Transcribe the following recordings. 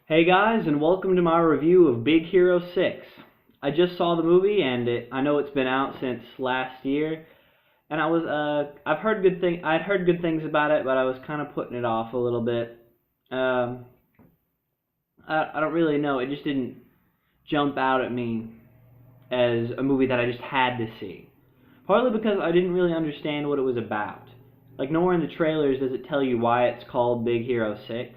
Hey guys, and welcome to my review of Big Hero 6. I just saw the movie, and I know it's been out since last year, and I'd heard good things about it, but I was kind of putting it off a little bit. Um, I don't really know. It just didn't jump out at me as a movie that I just had to see. Partly because I didn't really understand what it was about. Like, nowhere in the trailers does it tell you why it's called Big Hero 6.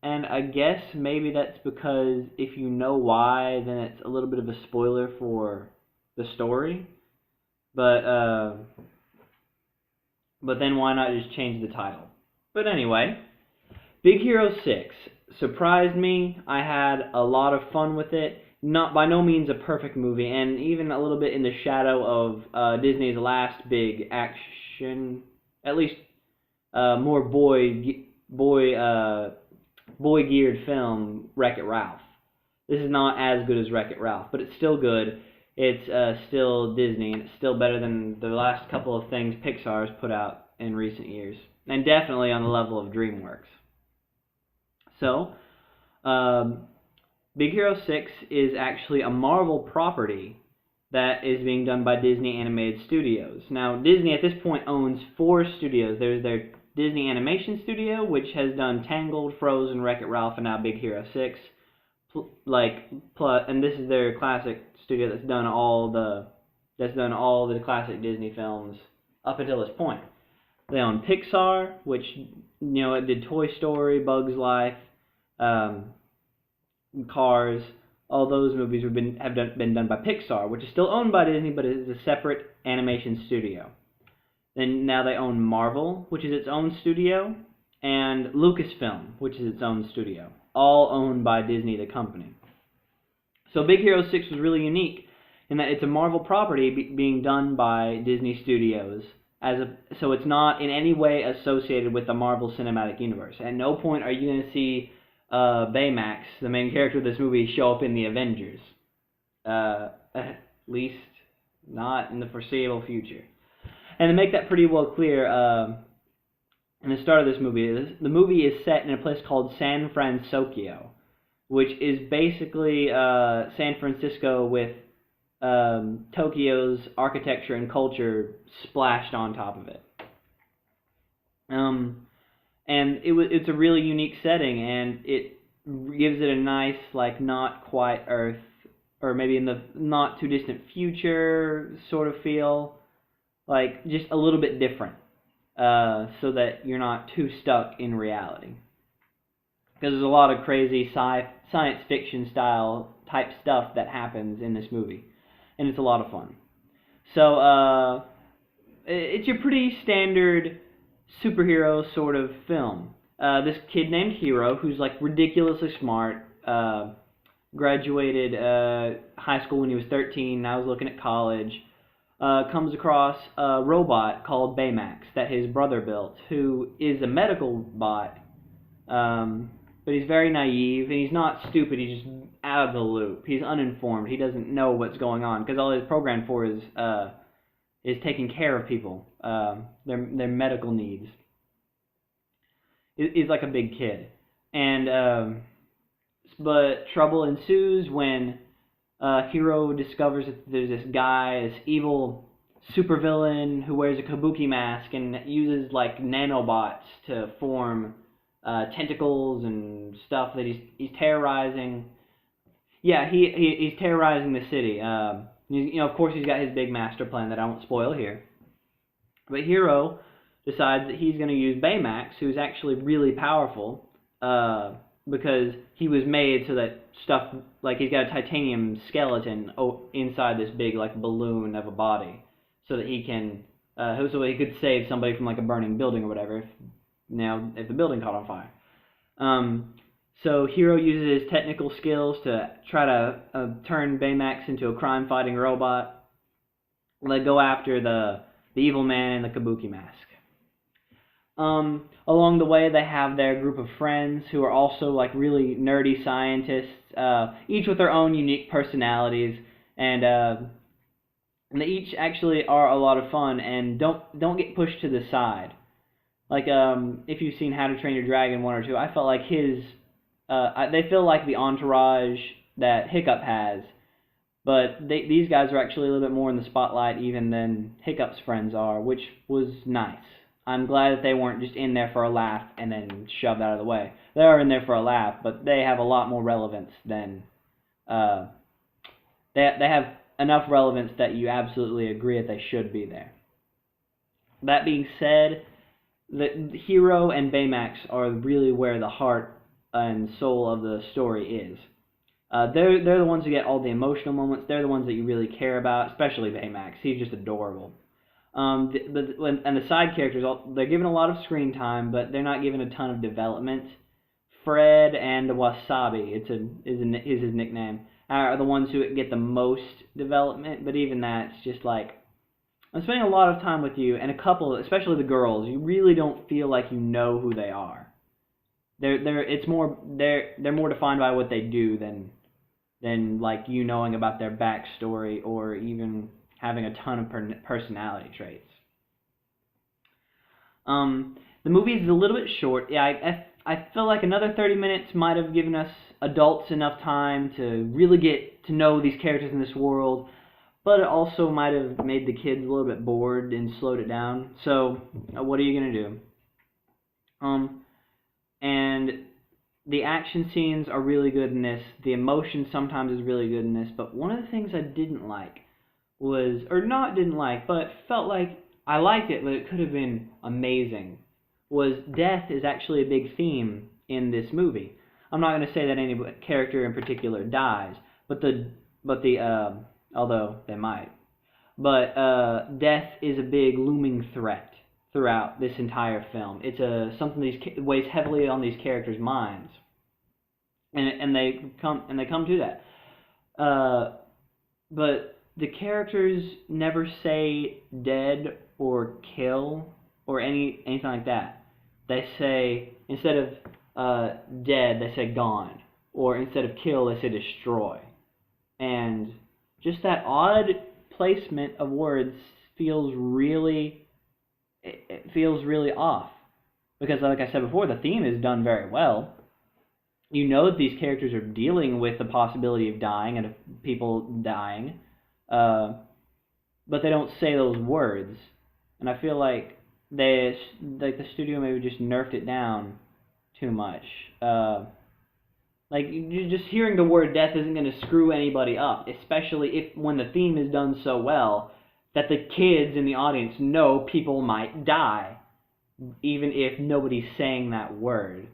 And I guess maybe that's because if you know why, then it's a little bit of a spoiler for the story. But uh, but then why not just change the title? But anyway, Big Hero 6 surprised me. I had a lot of fun with it. Not by no means a perfect movie, and even a little bit in the shadow of Disney's last big action, at least more boy geared film, WreckIt Ralph. This is not as good as WreckIt Ralph, but it's still good. It's still Disney, and it's still better than the last couple of things Pixar has put out in recent years, and definitely on the level of DreamWorks. So, um, Big Hero 6 is actually a Marvel property that is being done by Disney Animated Studios. Now, Disney at this point owns four studios. There's their Disney Animation Studio, which has done Tangled, Frozen, Wreck-It Ralph, and now Big Hero 6. And this is their classic studio that's done all the classic Disney films up until this point. They own Pixar, which it did Toy Story, Bugs Life, Cars. All those movies been done by Pixar, which is still owned by Disney, but it is a separate animation studio. Then now they own Marvel, which is its own studio, and Lucasfilm, which is its own studio, all owned by Disney, the company. So Big Hero 6 was really unique in that it's a Marvel property being done by Disney Studios, so it's not in any way associated with the Marvel Cinematic Universe. At no point are you going to see Baymax, the main character of this movie, show up in the Avengers. At least not in the foreseeable future. And to make that pretty well clear, in the start of this movie, the movie is set in a place called San Francisco, which is basically San Francisco with Tokyo's architecture and culture splashed on top of it. And it's a really unique setting, and it gives it a nice, like, not quite Earth, or maybe in the not too distant future sort of feel, like just a little bit different, so that you're not too stuck in reality. Because there's a lot of crazy science fiction style type stuff that happens in this movie, and it's a lot of fun. So it's your pretty standard superhero sort of film. This kid named Hero, who's like ridiculously smart, graduated high school when he was 13, now he's looking at college, comes across a robot called Baymax that his brother built, who is a medical bot, but he's very naive, and he's not stupid, he's just out of the loop. He's uninformed, he doesn't know what's going on, because all he's programmed for is taking care of people, their medical needs. He's like a big kid. But trouble ensues when Hero discovers that there's this guy, this evil supervillain who wears a kabuki mask and uses like nanobots to form tentacles and stuff that he's terrorizing. Yeah, he's terrorizing the city. Of course, he's got his big master plan that I won't spoil here. But Hero decides that he's going to use Baymax, who's actually really powerful, because he was made so that stuff, like he's got a titanium skeleton inside this big like balloon of a body, so that he could save somebody from like a burning building or whatever, if the building caught on fire. So Hero uses his technical skills to try to turn Baymax into a crime-fighting robot. They go after the evil man in the kabuki mask. Along the way, they have their group of friends who are also like really nerdy scientists, each with their own unique personalities, and they each actually are a lot of fun and don't get pushed to the side. Like if you've seen How to Train Your Dragon 1 or 2, I felt like his they feel like the entourage that Hiccup has, but these guys are actually a little bit more in the spotlight even than Hiccup's friends are, which was nice. I'm glad that they weren't just in there for a laugh and then shoved out of the way. They are in there for a laugh, but they have a lot more relevance than they have enough relevance that you absolutely agree that they should be there. That being said, the Hero and Baymax are really where the heart and soul of the story is. They're the ones who get all the emotional moments. They're the ones that you really care about, especially Baymax. He's just adorable. And the side characters, they're given a lot of screen time, but they're not given a ton of development. Fred and Wasabi, is his nickname, are the ones who get the most development. But even that, it's just like, I'm spending a lot of time with you, and a couple, especially the girls, you really don't feel like you know who they are. They're more defined by what they do than like you knowing about their backstory or even having a ton of personality traits. The movie is a little bit short. Yeah, I feel like another 30 minutes might have given us adults enough time to really get to know these characters in this world, but it also might have made the kids a little bit bored and slowed it down. So, what are you going to do? And the action scenes are really good in this. The emotion sometimes is really good in this. But one of the things I didn't like was, or not didn't like, but felt like I liked it, but it could have been amazing, was death is actually a big theme in this movie. I'm not going to say that any character in particular dies, but although they might. But death is a big looming threat throughout this entire film. It's something that weighs heavily on these characters' minds, and they come to that. But the characters never say dead or kill or anything like that. They say, instead of dead, they say gone, or instead of kill, they say destroy. And just that odd placement of words feels really off. Because like I said before, the theme is done very well. You know that these characters are dealing with the possibility of dying and of people dying, but they don't say those words. And I feel like the studio maybe just nerfed it down too much. Like, just hearing the word death isn't going to screw anybody up, especially when the theme is done so well that the kids in the audience know people might die, even if nobody's saying that word.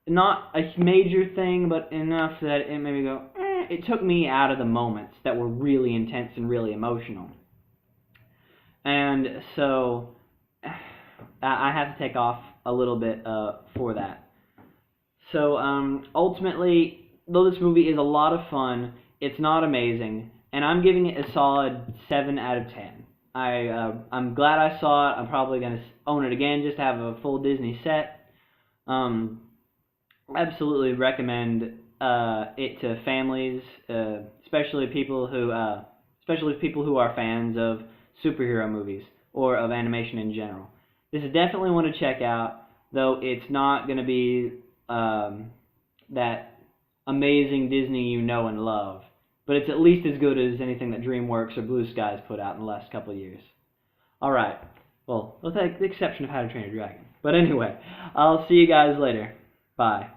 Not a major thing, but enough that it made me go, it took me out of the moments that were really intense and really emotional. And so, I have to take off a little bit for that. So, ultimately, though this movie is a lot of fun, it's not amazing, and I'm giving it a solid 7 out of 10. I'm glad I saw it. I'm probably going to own it again just to have a full Disney set. Absolutely recommend it to families, especially people who are fans of superhero movies or of animation in general. This is definitely one to check out, though it's not going to be that amazing Disney you know and love, but it's at least as good as anything that DreamWorks or Blue Skies put out in the last couple of years. Alright, well, we'll take the exception of How to Train Your Dragon. But anyway, I'll see you guys later. Bye.